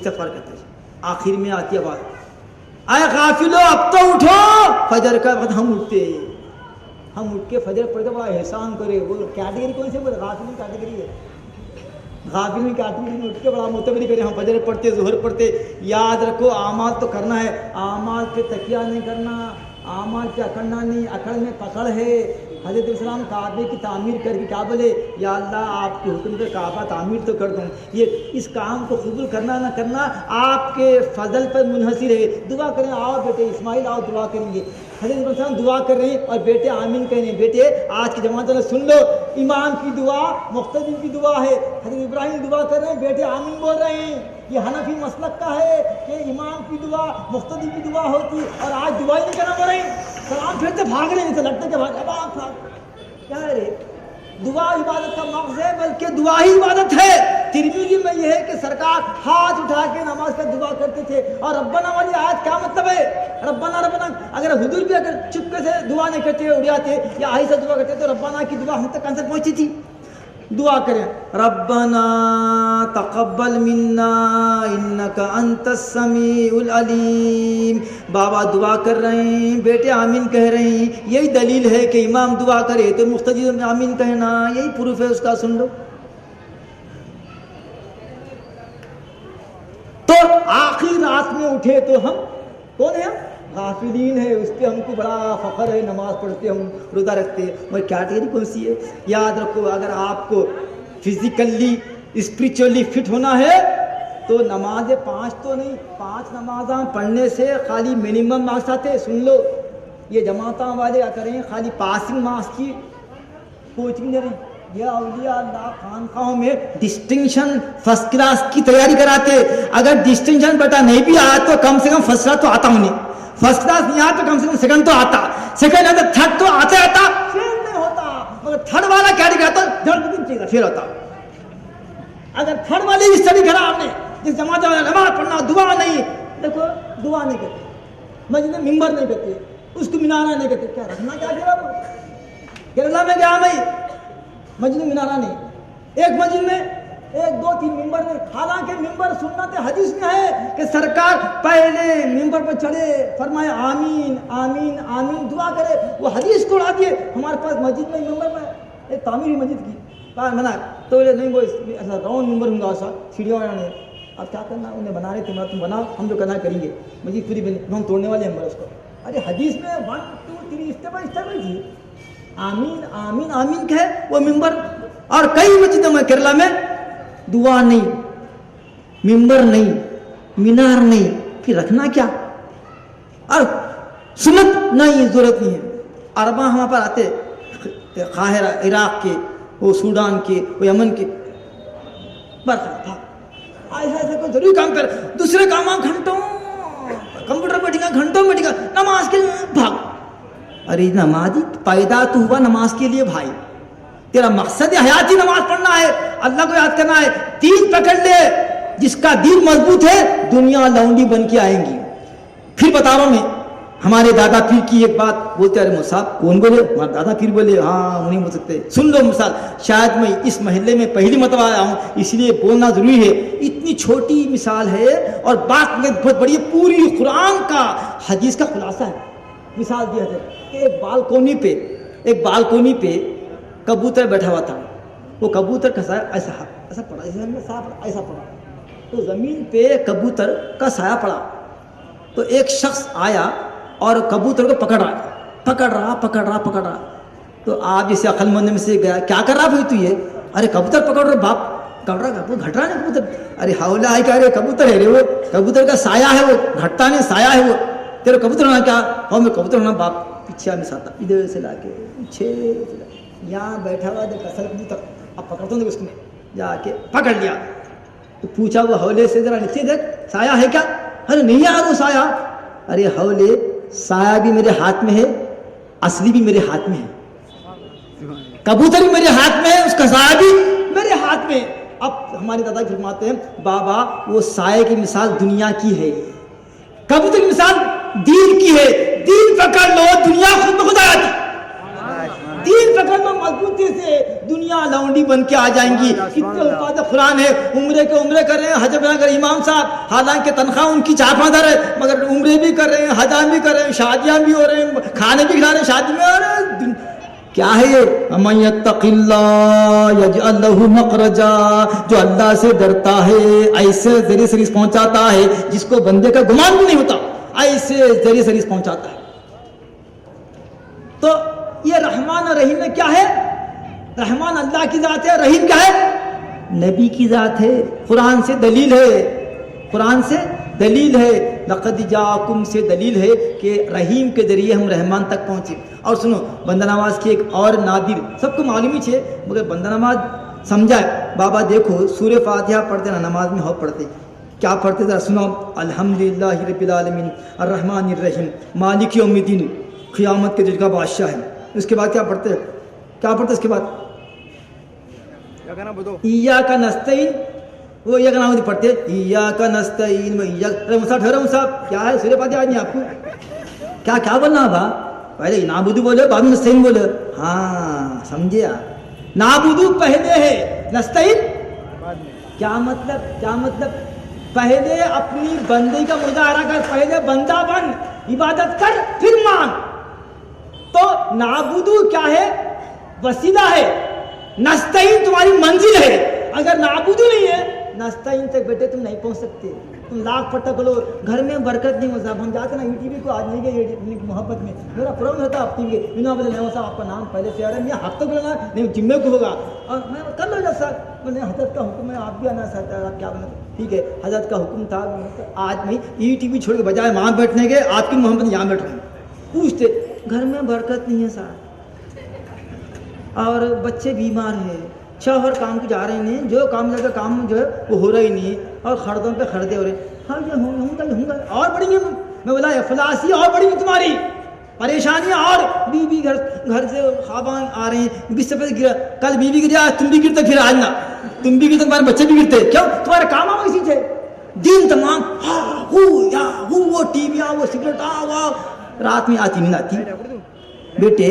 استغفار کرتے ہیں. آخر میں آتی ہے بات, اے غافلو اب تو اٹھو, فجر کا وقت ہم اٹھتے, ہم اٹھ کے فجر پڑھتے بڑا احسان کرے. وہ کیٹیگری کون سی ہے؟ غافل کیٹیگری ہے. غافل کی کیٹیگری میں اٹھ کے بڑا معتبری کرے, ہم فجر پڑھتے, ظہر پڑھتے. یاد رکھو اعمال تو کرنا ہے, اعمال پہ تکیہ نہیں کرنا, اعمال پہ اکڑنا نہیں. اکڑ میں پکڑ ہے. حضرت السلام کعبے کی تعمیر کر کے کیا بولے, یا اللہ آپ کے حکم پہ کعبہ تعمیر تو کر دوں. یہ اس کام کو قبول کرنا نہ کرنا آپ کے فضل پر منحصر ہے. دعا کریں, آؤ بیٹے اسماعیل آؤ دعا کریں گے. حضرت السلام دعا کر رہے ہیں اور بیٹے آمین کہہ رہے ہیں. بیٹے آج کی جماعت نے سن لو, امام کی دعا مقتدی کی دعا ہے. حضرت ابراہیم دعا کر رہے ہیں, بیٹے آمین بول رہے ہیں. یہ حنفی مسلک کا ہے کہ امام کی دعا مقتدی کی دعا ہوتی, اور آج دعا ہی نہیں کرنا پڑ رہی. سلام پھرتے بھاگ رہے ہیں, سے لڑتے کے بھاگ کیا ہے رے. دعا عبادت کا مغز ہے, بلکہ دعا ہی عبادت ہے. ترمذی میں یہ ہے کہ سرکار ہاتھ اٹھا کے نماز کا دعا کرتے تھے. اور ربنا والی آیت کیا مطلب ہے؟ ربنا ربنا, اگر حضور بھی اگر چپکے سے دعا نہیں کرتے, اڑیاتے یا آہستہ دعا کرتے, تو ربنا کی دعا ہم تک کہاں سے پہنچی تھی. دعا کریں, ربنا تقبل منا انک انت السمیع العلیم. بابا دعا کر رہے ہیں, بیٹے آمین کہہ رہے ہیں. یہی دلیل ہے کہ امام دعا کرے تو مقتدی میں آمین کہنا, یہی پروف ہے اس کا. سن لو, تو آخری رات میں اٹھے تو ہم کون ہیں؟ غافلین ہے. اس پہ ہم کو بڑا فخر ہے. نماز پڑھتے, ہم روزہ رکھتے, اور کیٹیگری کون سی ہے؟ یاد رکھو, اگر آپ کو فزیکلی اسپریچولی فٹ ہونا ہے تو نمازیں 5 تو نہیں, 5 نمازاں پڑھنے سے خالی منیمم مارکس آتے. سن لو, یہ جماعتاں والے کریں خالی پاسنگ مارکس کی کوچنگ دے رہے ہیں. یہ اولیاء اللہ خانقاہوں میں ڈسٹنکشن فرسٹ کلاس کی تیاری کراتے. اگر ڈسٹنکشن بیٹا نہیں بھی آیا تو کم سے کم فرسٹ کلاس تو آتا انہیں. فرسٹ کلاس نہیں آتا تو کم سے کم سیکنڈ تو آتا, سیکنڈ آتا تھرڈ تو آتا فیل نہیں ہوتا. مگر تھرڈ والا کیٹیگری آتا جلد چاہیے فیل ہوتا. اگر تھرڈ والی بھی اسٹڈی کرا آپ نے, جس جماعت میں نماز پڑھنا دعا نہیں, دیکھو دعا نہیں کرتے, مسجد میں ممبر نہیں کرتے, اس کو منارہ نہیں کرتے, کیا رکھنا کیا کیرلا میں گیا میں مسجد منارہ نہیں, ایک مسجد میں 1 2 3 ممبر نہیں. حالانکہ ممبر سنت حدیث میں ہے کہ سرکار پہلے ممبر پر چڑھے, فرمائے آمین آمین آمین, دعا کرے. وہ حدیث کو اڑا دیے. ہمارے پاس مسجد میں ممبر میں ایک تعمیری مسجد کی بنا تو نہیں, وہ ایسا راؤنڈ ممبر ہوں گا, ایسا سیڑھیاں بنانے. اب کیا کرنا, انہیں بنا رہے تم بناؤ, ہم جو کرنا کریں گے. مسجد پوری بنی, ہم توڑنے والے ہیں اس کو. ارے حدیث میں 1 2 3 اسٹیپ بائی اسٹیپ تھی. آمین آمین آمین کہے وہ ممبر. اور کئی مسجدوں میں کیرلا میں دعا نہیں, ممبر نہیں, مینار نہیں, پھر رکھنا کیا. اور سنت نہیں, ضرورت نہیں ہے. عرباں ہمارے پر آتے, قاہرہ عراق کے, وہ سوڈان کے, وہ یمن کے, برخا ایسا کوئی ضروری کام کر, دوسرے کام گھنٹوں کمپیوٹر بیٹھے گا, گھنٹوں بیٹھے گا, نماز کے لیے بھاگ. ارے نمازی پیدا تو ہوا نماز کے لیے بھائی, تیرا مقصد حیاتی نماز پڑھنا ہے, اللہ کو یاد کرنا ہے. دین پکڑ لے, جس کا دین مضبوط ہے دنیا لونڈی بن کے آئیں گی. پھر بتا رہا ہوں میں, ہمارے دادا پیر کی ایک بات بولتے, ارے مصعب کون بولے؟ ہمارے دادا پیر بولے. ہاں نہیں بول سکتے, سن لو مثال. شاید میں اس محلے میں پہلی مرتبہ آیا ہوں, اس لیے بولنا ضروری ہے. اتنی چھوٹی مثال ہے اور بات بہت بڑی, پوری قرآن کا حدیث کا خلاصہ ہے. مثال دیا ہے کہ ایک بالکونی پہ کبوتر بیٹھا ہوا تھا. وہ کبوتر کا سایہ ایسا پڑا, ایسا پڑا, تو زمین پہ کبوتر کا سایہ پڑا. تو ایک شخص آیا اور کبوتر کو پکڑ رہا. تو آپ جیسے عقل مند میں سے گیا, کیا کر رہا بھائی تو یہ؟ ارے کبوتر پکڑ رہے باپ, گھٹ رہا نہیں کبوتر. ارے حوالہ ہے, کیا رہے کبوتر ہے رے, وہ کبوتر کا سایہ ہے, وہ گھٹتا نہیں, سایہ ہے وہ. تیرے کبوتر ہونا کیا؟ اور میں کبوتر ہونا باپ. پیچھے آ مساتا, ادھر سے لا کے پیچھے یہاں بیٹھا ہوا دیکھا سر کبوتر, اب پکڑتا ہوں, اس نے جا کے پکڑ لیا. تو پوچھا وہ حولے سے, ذرا نیچے دیکھ سایہ ہے کیا؟ ارے نہیں یار وہ سایہ. ارے حولے, سایہ بھی میرے ہاتھ میں ہے, اصلی بھی میرے ہاتھ میں ہے, کبوتر بھی میرے ہاتھ میں ہے, اس کا سایہ بھی میرے ہاتھ میں. اب ہمارے دادا فرماتے ہیں, بابا وہ سایہ کی مثال دنیا کی ہے, کبوتر کی مثال دین کی ہے. دین پکڑ لو, دنیا خود بخود آ جاتی. دین پکڑ لو, मजबूती से दुनिया लौंडी बन के आ जाएंगी। कितने उस्ताद कुरान है उम्रे के उम्रे कर रहे हैं, हज कर इमाम साहब, हालांकि तनख्वाह उनकी 4-5 है, मगर उम्रे भी कर रहे हैं, हजा भी कर रहे हैं, शादियां भी हो रहे हैं, खाने भी खिला रहे हैं, शादी में। और क्या है ये? अमन यत्तक़िल्लाह यजअल लहू मख़रजा, जो अल्लाह से डरता है ऐसे जरिए से रिज़्क़ पहुंचाता है जिसको बंदे का गुमान भी नहीं होता, ऐसे जरिए से रिज़्क़ पहुंचाता है। तो ये रहमान और रहीम में क्या है? रहमान अल्लाह की जात है, रहीम क्या है? नबी की जात है। कुरान से दलील है, कुरान से दलील है, लक़द जाकुम से दलील है कि रहीम के जरिए हम रहमान तक पहुँचे। और सुनो, बंदा नमाज की एक और नादिर, सबको मालूम ही है मगर बंदा नमाज समझाए। बाबा देखो सूरह फातिहा पढ़ते ना, नमाज में हो पढ़ते, क्या पढ़ते ज़रा सुनो, अल्हम्दुलिल्लाहि रब्बिल आलमीन अर्रहमानिर रहीम मालिक यौमिद्दीन, क़यामत के दिन का बादशाह है। उसके बाद क्या पढ़ते, क्या पढ़ते उसके बाद? इय्याका नस्तईन, वो इय्याका नाबुद पढ़ते, इय्याका नस्तईन व इय्याका। अरे मुसा ठहरो मुसा, क्या है सूरह फातिहा नहीं आपको? क्या बोलना बा? पहले नाबुदू बोले, बाद में नस्तईन बोले। हाँ समझे आप, नाबुदू पहले है, नस्तईन क्या मतलब? क्या मतलब? पहले अपनी बंदे का मुजाहरा कर, पहले बंदा बन, इबादत कर, फिर मांग। तो नाबुदू क्या है? वसीला है, नस्तईन तुम्हारी मंजिल है। अगर नाबुदू नहीं है, नस्तईन तक बेटे तुम नहीं पहुंच सकते। तुम लाख पट्टा करो, घर में बरकत नहीं हो साहब। हम जाते ना यूटीवी को, आज नहीं गए मोहब्बत में, मेरा प्रॉब्लम होता हफ्ते में, बिना बोले नहीं साहब आपका नाम पहले से आ रहा है, हफ्ते को लेना नहीं, जिम्मे को होगा। और मैं कर लो जब सर, मैंने हजरत का हुक्म है, आप भी आना चाहता है, आप क्या बना? ठीक है, हजरत का हुक्म था, आज नहीं यूटीवी छोड़ के बजाय वहाँ बैठने के, आपकी मोहब्बत यहाँ बैठ रहे हैं। पूछते घर में बरकत नहीं है साहब, और बच्चे बीमार हैं, शौहर काम को जा रहे हैं, जो काम लगा काम जो है वो हो रहा ही नहीं, और खर्दों पे खर्दे हो रहे हैं। हाँ ये होंगे और बढ़ेंगे। मैं बोला अफलासी और बढ़ेंगी तुम्हारी परेशानियाँ, और बीवी घर से ख्वाबान आ रहे हैं, बिस्तर पे गिरा, कल बीवी गिरा, तुम भी गिरते, फिर आज ना तुम भी गिरते, तुम्हारे बच्चे भी गिरते। क्यों? तुम्हारा काम आओ इसी से दिन तमाम वो टीवियाँ, वो सिगरेट, रात में आती नहीं आती। बेटे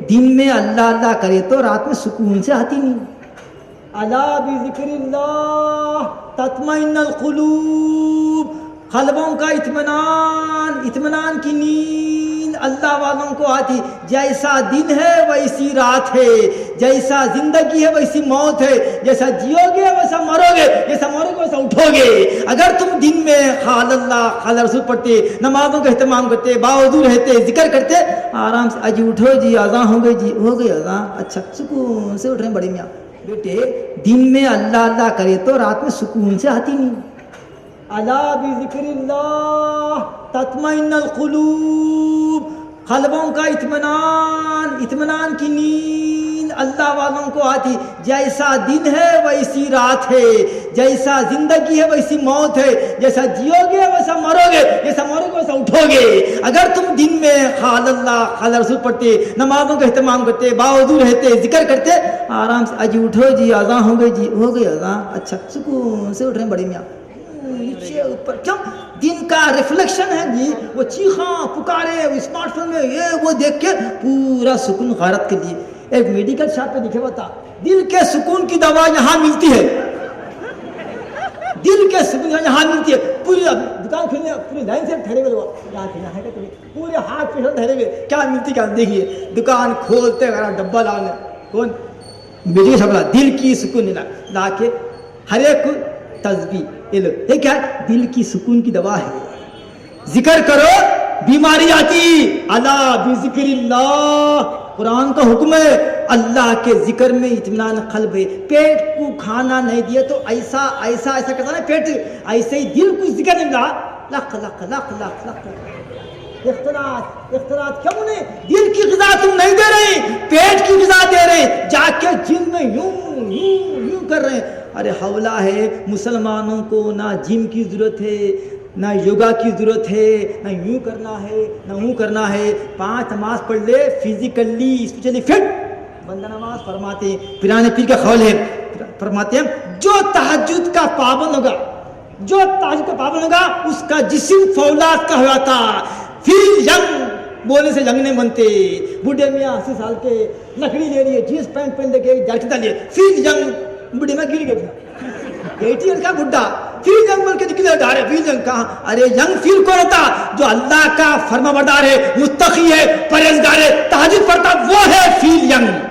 दिन में अल्लाह अल्लाह करे तो रात में सुकून से आती नहीं। अला बिज़िक्रिल्लाह तत्मइन्नुल क़ुलूब, क़ल्बों का इत्मीनान, इत्मीनान की नींद अल्लाह वालों को आती। जैसा दिन है वैसी रात है, जैसा जिंदगी है वैसी मौत है, जैसा जियोगे वैसा मरोगे, जैसा मरोगे वैसा उठोगे। अगर तुम दिन में खाल अल्लाह खाल रसूल पढ़ते, नमाजों का एहतमाम करते, बावजूद रहते, जिक्र करते, आराम से अजी उठो जी, अज़ान हो गई जी, हो गई अज़ान, अच्छा सुकून से उठ रहे हैं बड़े मियाँ। बेटे दिन में अल्लाह अल्लाह करे तो रात में सुकून से आती नहीं। अला बिज़िक्रिल्लाह तत्मइन्नुल क़ुलूब, क़ल्बों का इत्मीनान, इत्मीनान की नींद अल्लाह वालों को आती। जैसा दिन है वैसी रात है, जैसा जिंदगी है वैसी मौत है, जैसा जियोगे वैसा मरोगे, जैसा मरोगे वैसा उठोगे। अगर तुम दिन में खाल अल्लाह खाल रसूल पढ़ते, नमाजों का एहतमाम करते, बावजूद रहते, जिक्र करते, आराम से अजी उठो जी, अज़ान हो गई जी, हो गई अज़ान, अच्छा सुकून से उठ रहे हैं बड़े मियाँ। नीचे ऊपर क्यों? दिन का रिफ्लेक्शन है जी, वो चीखा पुकारे, वो स्मार्टफोन में ये वो देख के पूरा सुकून गारत के लिए। एक मेडिकल शॉप पे दिखे बता, दिल के सुकून की दवा यहाँ मिलती है, दिल के सुकून यहाँ मिलती है। पूरी दुकान खुलने पूरी लाइन से ठहरे हुए, यहाँ है क्या पूरे हाथ पे ठहरे हुए, क्या मिलती क्या? देखिए दुकान खोलते डब्बा लाने, कौन मेडिकल शॉप, दिल की सुकून ला के हर एक तस्बीह ये क्या है? दिल की सुकून की दवा है। जिक्र करो बीमारी आती। अला बिज़िक्रिल्लाह, कुरान का हुक्म है, अल्लाह के जिक्र में इत्मीनान क़ल्ब है। पेट को खाना नहीं दिया तो ऐसा ऐसा ऐसा करता ना पेट, ऐसे ही दिल को जिक्र नहीं मिला, लख लख लख लख लख इख्तिलात क्यों नहीं? दिल की ग़िज़ा तुम नहीं दे रहे, पेट की ग़िज़ा दे रहे, जाके जिम में यूं यूं यूं कर रहे हैं। अरे हौला है, मुसलमानों को ना जिम की ज़रूरत है, ना योगा की ज़रूरत है, ना यूं करना है ना यूं करना है। 5 नमाज पढ़ ले, फिजिकली स्पिरिचुअली फिट बंदा नमाज फरमाते हैं। पिराने पीर का कौल है, फरमाते हैं जो तहज्जुद का पाबंद होगा, जो तहज्जुद का पाबंद होगा उसका जिस्म फौलाद का हुआ था। फिर यंग बोलने से यंग नहीं बनते। बूढ़े मियाँ 80 साल के लकड़ी ले लिए, जींस पैंट पहन के जैकेट लिए, फिर जंग बुढ़ी में गिर गया 80 का बुढ़ा, फिर जंग बोल के निकले डारे, फिर जंग कहा, अरे जंग फिर कौन था? जो अल्लाह का फरमाबरदार है, मुत्तकी है, परहेजगार है, तहज्जुद पढ़ता, वो है फिर जंग।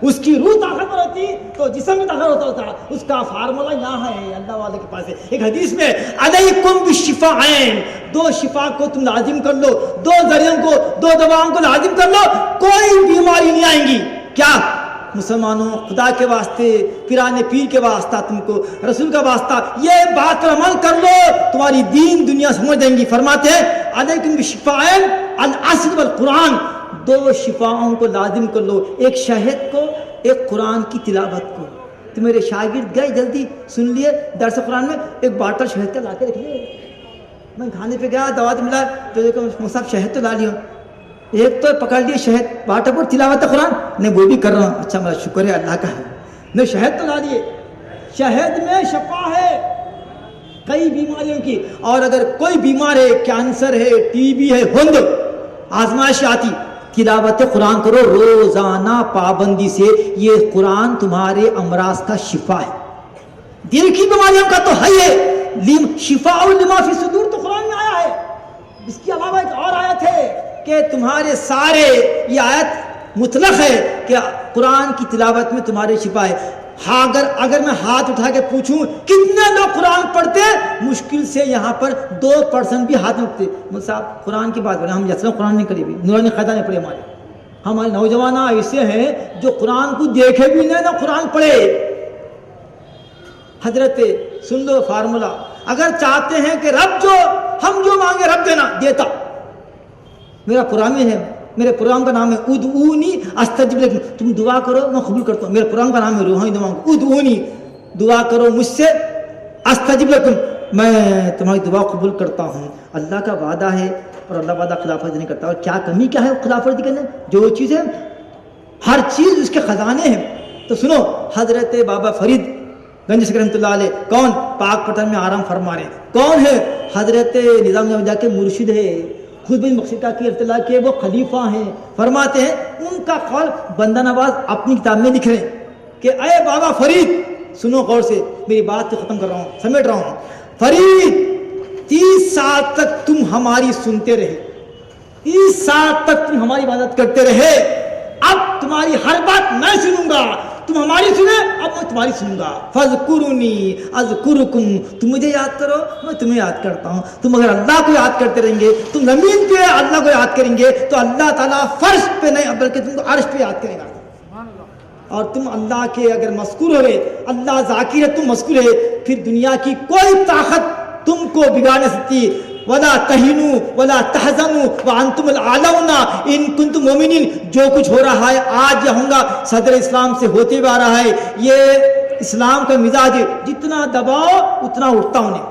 उसकी रूह ताकतवर होती तो जिस्म में ताकत होता था। उसका फार्मूला यहाँ है, अल्लाह वाले के पास है। एक हदीस में अलैकुम बिशिफाऐन, 2 शिफा को तुम लाजिम कर लो, 2 जरियों को, 2 दवाओं को लाजिम कर लो, कोई बीमारी नहीं आएंगी। क्या मुसलमानों, खुदा के वास्ते, पिराने पीर के वास्ता, तुमको रसूल का वास्ता, ये बात पर अमल कर लो, तुम्हारी दीन दुनिया समझ देंगी। फरमाते हैं अलैकुम बिशिफाऐन अल अस्ल वल कुरान, 2 शिफाओं को लाजिम कर लो, एक शहद को, एक कुरान की तिलावत को। तो मेरे शागिर्द गए, जल्दी सुन लिए दर्स कुरान में, एक बाटल शहद का ला के रख लिए। मैं खाने पे गया, दवा तो मिला, तो देखो मुसाफ शहद तो ला लियो, एक तो पकड़ लिए शहद, बाटल पर तिलावत कुरान, नहीं वो भी कर रहा हूँ, अच्छा मेरा शुक्र है अल्लाह का है, नहीं शहद तो ला लिए। शहद में शफा है कई बीमारियों की, और अगर कोई बीमार है, कैंसर है, टीबी है, हुंद, आजमाइश आती, तिलावत कुरान करो रोजाना पाबंदी से, ये कुरान तुम्हारे अमराज का शिफा है। दिल की बीमारियों का तो है ये, शिफा लिमा फी सुदूर तो कुरान में आया है। इसके अलावा एक और आयत है कि तुम्हारे सारे, ये आयत मुतलक है कि कुरान की तिलावत में तुम्हारे शिफा है। हाँ, अगर मैं हाथ उठा के पूछूं कितने लोग कुरान पढ़ते, मुश्किल से यहाँ पर 2% भी हाथ में उठते। मुझे साहब कुरान की बात करें, हम जैसे कुरान नहीं करी भी, नूरानी ख़ादा नहीं पढ़े, हमारे नौजवान ऐसे हैं जो कुरान को देखे भी नहीं ना कुरान पढ़े। हजरत सुन लो फार्मूला, अगर चाहते हैं कि रब जो हम जो मांगे रब देना देता। मेरा कुरान में है, मेरे प्रोग्राम का नाम है उदऊनी अस्तजिब लकुम, तुम दुआ करो मैं कबूल करता हूँ। मेरे प्रोग्राम का नाम है रूहानी दुआ, उदऊनी, दुआ करो मुझसे, अस्तजिब लकुम, मैं तुम्हारी दुआ कबूल करता हूँ। अल्लाह का वादा है और अल्लाह वादा खिलाफत नहीं करता। और क्या कमी क्या है खिलाफत करने, जो चीज़ है हर चीज़ उसके खजाने हैं। तो सुनो, हजरत बाबा फरीद गंज रहमतुल्लाह अलैह, कौन पाक पटन में आराम फरमा रहे, कौन है? हजरत निज़ाम जाके मुर्शिद है, खुद बिन मक्सिका की इर्तला के वो खलीफा हैं। फरमाते हैं उनका कौल बंदा नवाज अपनी किताब में लिख रहे हैं कि अय बाबा फरीद, सुनो गौर से, मेरी बात को ख़त्म कर रहा हूँ, समेट रहा हूँ। फरीद, 30 साल तक तुम हमारी सुनते रहे, 30 साल तक तुम हमारी इबादत करते रहे, अब तुम्हारी हर बात मैं सुनूंगा, तुम हमारी सुने, अब मैं तुम्हारी सुनूंगा। फज़कुरुनी अज़कुरुकुम, तुम मुझे याद करो मैं तुम्हें याद करता हूँ। तुम अगर अल्लाह को याद करते रहेंगे, तुम ज़मीन पे अल्लाह को याद करेंगे, तो अल्लाह ताला फर्श पे नहीं बल्कि तुमको अर्श पे याद करेगा। और तुम अल्लाह के अगर मज़कूर हो गए, अल्लाह ज़ाकिर है, तुम मज़कूर है, फिर दुनिया की कोई ताकत तुमको बिगाड़ नहीं सकती। वला तहिनु वला तहजनु व अंतुमुल आलौना इन कुंतुम मोमिनीन, जो कुछ हो रहा है आज या होगा सदर इस्लाम से होते हुए आ रहा है, ये इस्लाम का मिजाज है, जितना दबाओ उतना उठता, उन्हें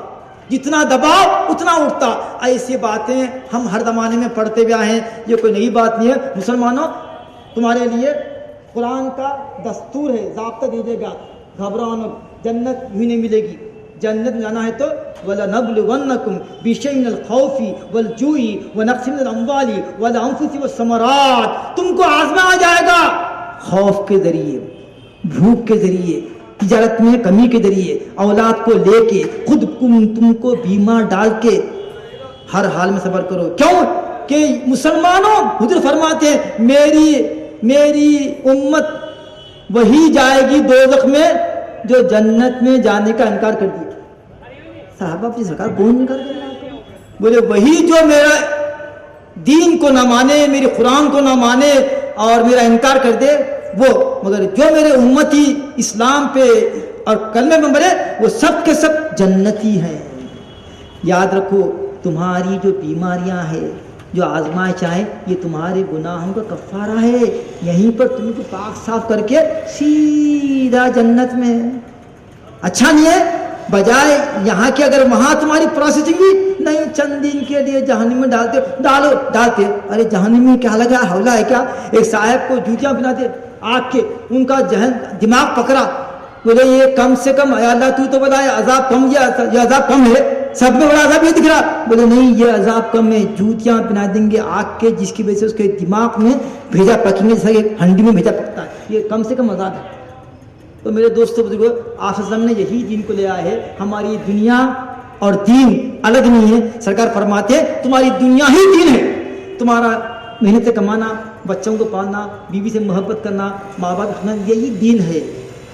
जितना दबाओ उतना उठता। ऐसी बातें हम हर ज़माने में पढ़ते भी आए हैं, ये कोई नई बात नहीं है। मुसलमानों, तुम्हारे लिए कुरान का दस्तूर है, ज़ाब्ता दीजिएगा, घबराओ न, जन्नत भी नहीं मिलेगी। जन्नत में जाना है तो वलनब्लुवन्नकुम बिशैइन अल-खौफि वल-जूइ व नक़्सिन मिनल अम्वालि वल अनफुसि वस-समरात, तुमको आज़माया जाएगा खौफ के ज़रिए, भूख के ज़रिए, तिजारत में कमी के ज़रिए, औलाद को लेके खुद तुमको बीमार डाल के हर हाल में सब्र करो। क्यों कि मुसलमानों, हुज़ूर फरमाते हैं मेरी उम्मत वही जाएगी दोज़ख में जो जन्नत में जाने का इनकार कर दिया। साहबा की सरकार कौन इनकार करेगा? बोले वही जो मेरा दीन को ना माने, मेरे कुरान को ना माने और मेरा इनकार कर दे वो, मगर जो मेरे उम्मती इस्लाम पे और कलमे में मरे वो सब के सब जन्नती हैं। याद रखो, तुम्हारी जो बीमारियां हैं, जो आजमाइश है, ये तुम्हारे गुनाहों का कफ़ारा है। यहीं पर तुमको पाक साफ करके सीधा जन्नत में। अच्छा नहीं है बजाय यहाँ के, अगर वहाँ तुम्हारी प्रोसेसिंग भी नहीं, चंद दिन के लिए जहन्नम में डालते। अरे जहन्नम में क्या लगा, हौला है क्या? एक साहब को जूतियाँ पहनाते आग के, उनका जहन दिमाग पकड़ा, بولے یہ کم سے کم اللہ تو بتائے عذاب کم یہ عذاب کم ہے، سب میں بڑا عذاب یہ دکھ رہا. بولے نہیں یہ عذاب کم ہے، جوتیاں پہنا دیں گے آگ کے جس کی وجہ سے اس کے دماغ میں بھیجا پکیں گے جیسا کہ ہنڈی میں بھیجا پکتا ہے، یہ کم سے کم عذاب ہے. تو میرے دوستوں بزرگوں، آپ صلی اللہ علیہ وسلم نے یہی دین کو لے آیا ہے. ہماری دنیا اور دین الگ نہیں ہے. سرکار فرماتے ہیں تمہاری دنیا ہی دین ہے، تمہارا محنت سے کمانا، بچوں کو پالنا، بیوی سے محبت کرنا، ماں باپ رکھنا، یہی دین ہے.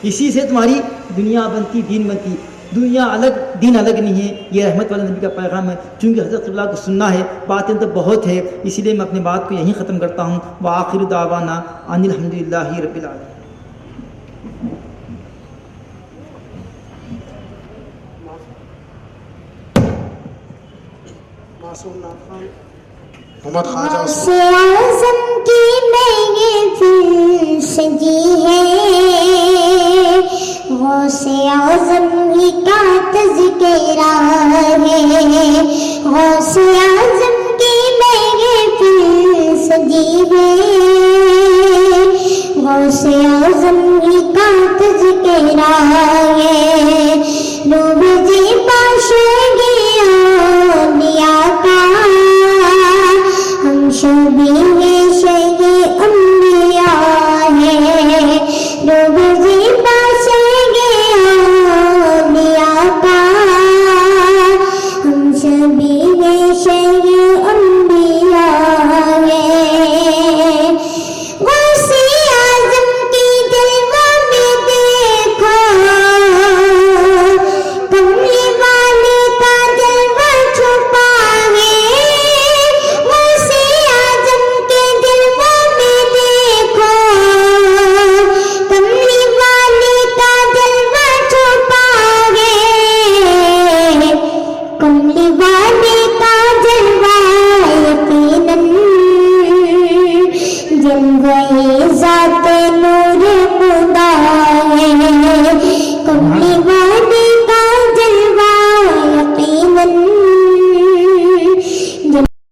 اسی سے تمہاری دنیا بنتی، دین بنتی. دنیا الگ دین الگ نہیں ہے. یہ رحمت والا نبی کا پیغام ہے. چونکہ حضرت اللہ کو سننا ہے، باتیں تو بہت ہے، اسی لیے میں اپنی بات کو یہیں ختم کرتا ہوں. وآخر دعوانا ان الحمدللہ رب العالمین. محمد خواجہ اعظم کی محفل سجی ہے، غوث اعظم ہی کا تذکرہ ہے.